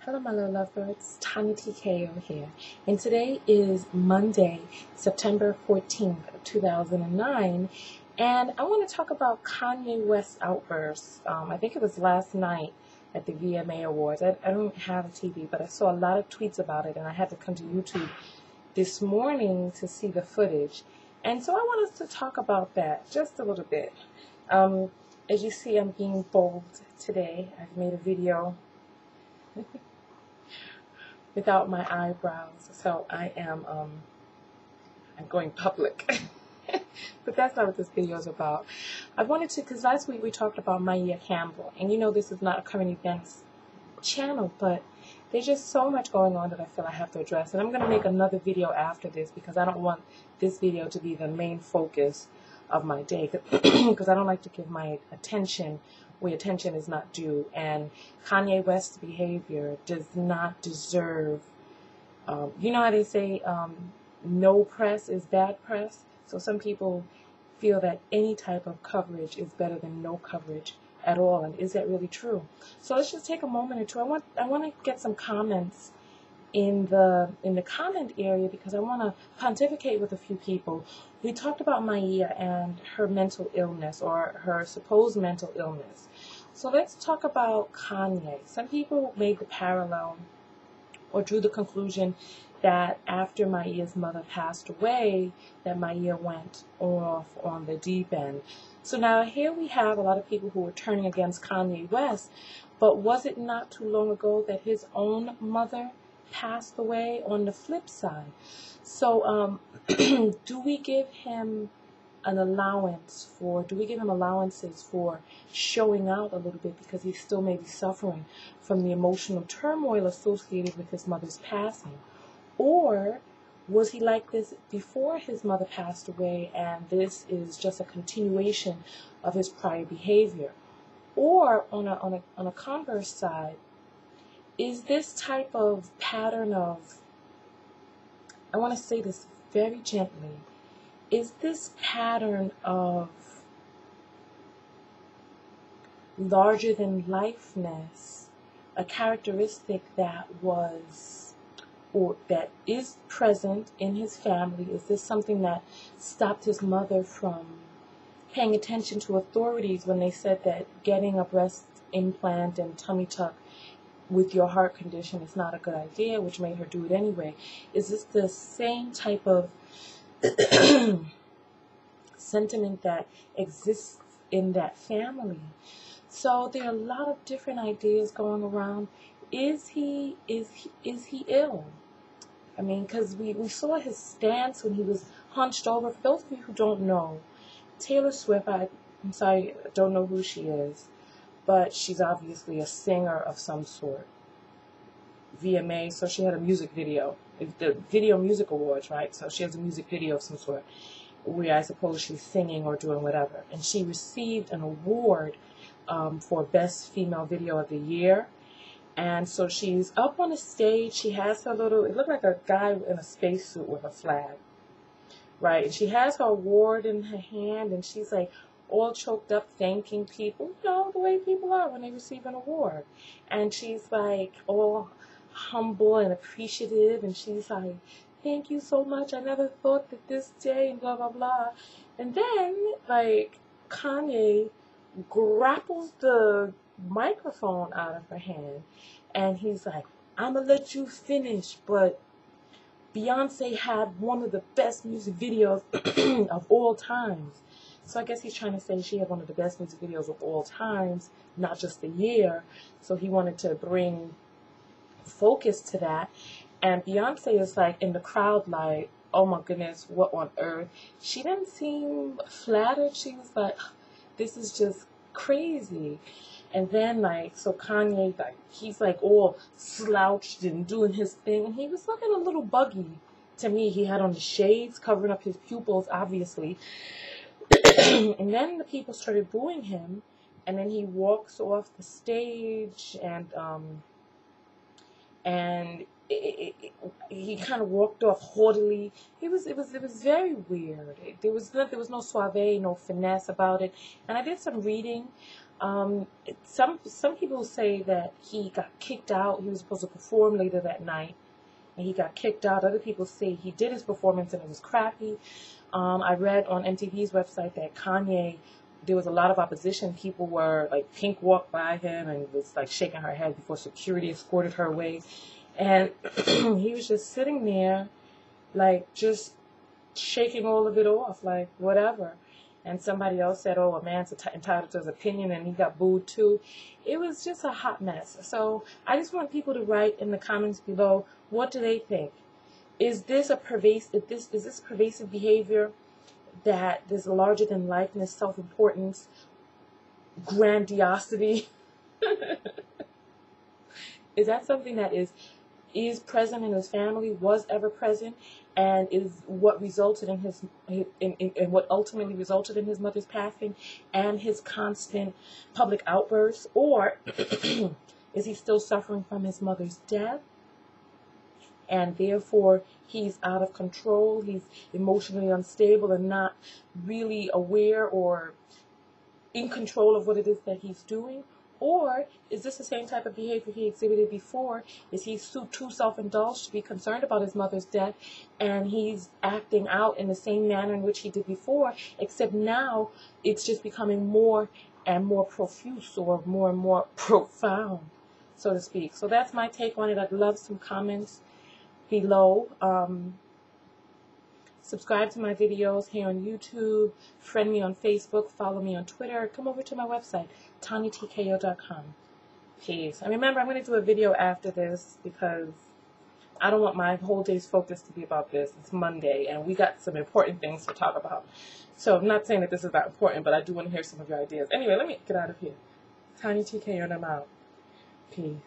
Hello, my little lovebirds. TonyaTko here, and today is Monday, September 14th, 2009, and I want to talk about Kanye West Outburst. I think it was last night at the VMA Awards. I don't have a TV, but I saw a lot of tweets about it, and I had to come to YouTube this morning to see the footage, and so I want us to talk about that just a little bit. As you see, I'm being bold today. I've made a video without my eyebrows, so I'm going public. But that's not what this video is about. I wanted to, because last week we talked about Maya Campbell, and you know this is not a current events channel, but there's just so much going on that I feel I have to address, and I'm going to make another video after this because I don't want this video to be the main focus of my day, because I don't like to give my attention where attention is not due, and Kanye West's behavior does not deserve, you know how they say, no press is bad press? So some people feel that any type of coverage is better than no coverage at all, and is that really true? So let's just take a moment or two. I want to get some comments in the comment area because I want to pontificate with a few people. We talked about Maya and her mental illness, or her supposed mental illness. So let's talk about Kanye. Some people made the parallel or drew the conclusion that after Maya's mother passed away, that Maya went off on the deep end. So now here we have a lot of people who are turning against Kanye West, but was it not too long ago that his own mother passed away on the flip side? So do we give him allowances for showing out a little bit because he still may be suffering from the emotional turmoil associated with his mother's passing? Or was he like this before his mother passed away, and this is just a continuation of his prior behavior? Or on a converse side, is this type of pattern of, I want to say this very gently, is this pattern of larger than lifeness a characteristic that was, or that is present in his family? Is this something that stopped his mother from paying attention to authorities when they said that getting a breast implant and tummy tuck with your heart condition is not a good idea, which made her do it anyway? Is this the same type of sentiment that exists in that family? So there are a lot of different ideas going around. Is he ill? I mean, because we saw his stance when he was hunched over. For those of you who don't know, Taylor Swift, I'm sorry, I don't know who she is, but she's obviously a singer of some sort. VMA, so she had a music video. The Video Music Awards, right? So she has a music video of some sort where I suppose she's singing or doing whatever. And she received an award for Best Female Video of the Year. And so she's up on the stage. She has her little, it looked like a guy in a spacesuit with a flag, right? And she has her award in her hand, and she's like all choked up thanking people, you know, the way people are when they receive an award. And she's like all humble and appreciative, and she's like, thank you so much, I never thought that this day, and blah blah blah. And then like Kanye grapples the microphone out of her hand, and he's like, I'm gonna let you finish, but Beyonce had one of the best music videos of all times. So I guess he's trying to say she had one of the best music videos of all times, not just the year. So he wanted to bring focus to that. And Beyonce is like in the crowd like, oh my goodness, what on earth? She didn't seem flattered. She was like, this is just crazy. And then like, so Kanye, like, he's like all slouched and doing his thing, and he was looking a little buggy to me. He had on the shades covering up his pupils, obviously. And then the people started booing him, and then he walks off the stage, and he kind of walked off haughtily. It was very weird. There was no suave, no finesse about it. And I did some reading Some people say that he got kicked out. He was supposed to perform later that night, and he got kicked out. Other people say he did his performance and it was crappy. I read on MTV's website that Kanye, there was a lot of opposition. People were like, Pink walked by him and was like shaking her head before security escorted her away. And he was just sitting there, like, just shaking all of it off, like, whatever. And somebody else said, oh, a man's entitled to his opinion, and he got booed too. It was just a hot mess. So I just want people to write in the comments below, what do they think? Is this a pervasive behavior, that there's larger than lifeness, self-importance, grandiosity? Is that something that is present in his family, was ever present, and is what resulted in his in what ultimately resulted in his mother's passing and his constant public outbursts? Or is he still suffering from his mother's death, and therefore he's out of control, he's emotionally unstable and not really aware or in control of what it is that he's doing? Or is this the same type of behavior he exhibited before? Is he too self-indulged to be concerned about his mother's death, and he's acting out in the same manner in which he did before, except now it's just becoming more and more profuse, or more and more profound, so to speak? So that's my take on it. I'd love some comments below. Subscribe to my videos here on YouTube, friend me on Facebook, follow me on Twitter, come over to my website, TonyaTko.com. Peace. And remember, I'm going to do a video after this because I don't want my whole day's focus to be about this. It's Monday, and we got some important things to talk about. So I'm not saying that this is not important, but I do want to hear some of your ideas. Anyway, let me get out of here. TonyaTko, and I'm out. Peace.